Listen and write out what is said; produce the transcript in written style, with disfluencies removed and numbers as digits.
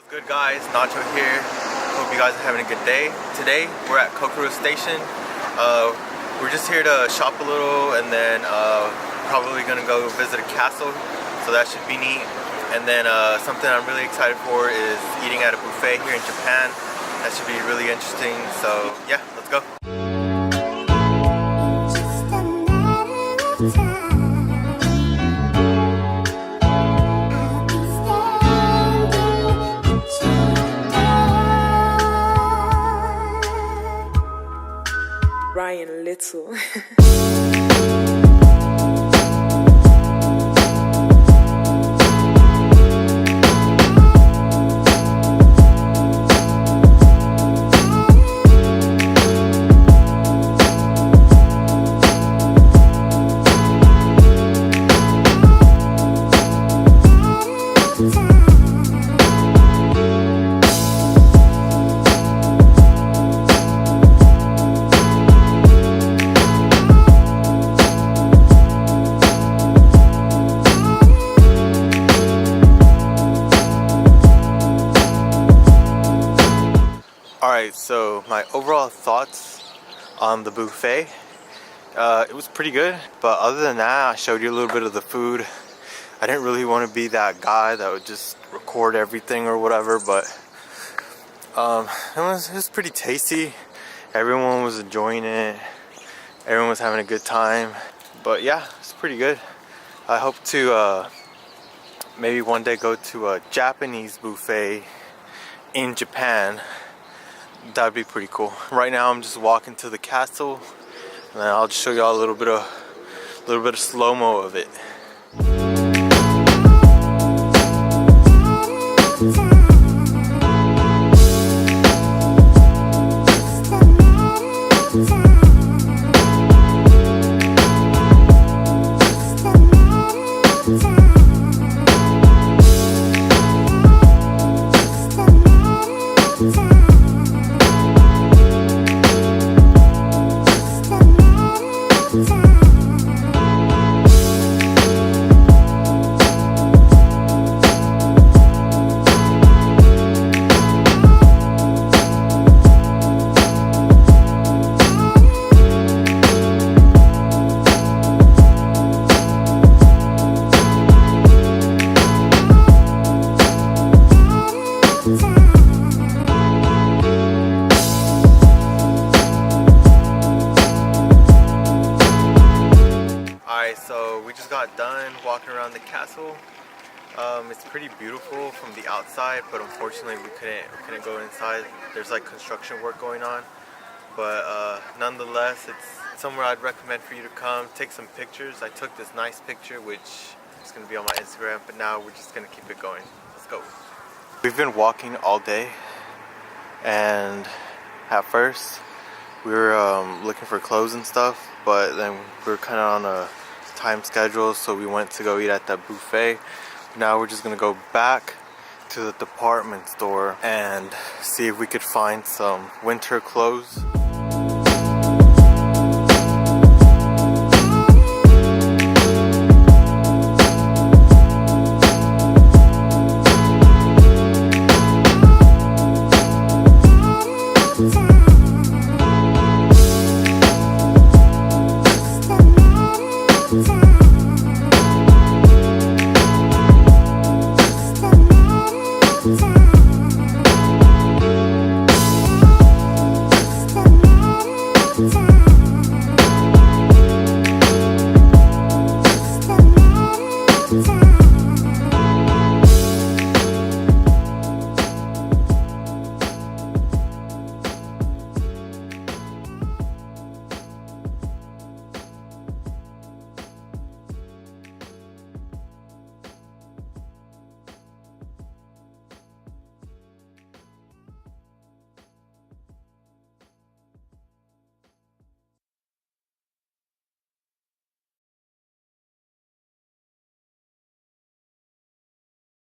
Good guys, Nacho here. Hope you guys are having a good day. Today we're at Kokoro Station. We're just here to shop a little and then probably gonna go visit a castle, so that should be neat. And then something I'm really excited for is eating at a buffet here in Japan. That should be really interesting. So yeah, let's go. Ryan Little. Alright, so my overall thoughts on the buffet, it was pretty good, but other than that, I showed you a little bit of the food. I didn't really want to be that guy that would just record everything or whatever, but it was pretty tasty. Everyone was enjoying it, everyone was having a good time, but yeah, it's pretty good. I hope to maybe one day go to a Japanese buffet in Japan. That'd be pretty cool. Right now I'm just walking to the castle, and then I'll just show y'all a little bit of slow-mo of it. So we just got done walking around the castle. It's pretty beautiful from the outside, but unfortunately we couldn't go inside. There's like construction work going on, but nonetheless, it's somewhere I'd recommend for you to come take some pictures. I took this nice picture which is going to be on my Instagram, but now we're just going to keep it going. Let's go. We've been walking all day, and at first we were looking for clothes and stuff, but then we were kind of on a time schedule, so we went to go eat at that buffet. Now we're just gonna go back to the department store and see if we could find some winter clothes.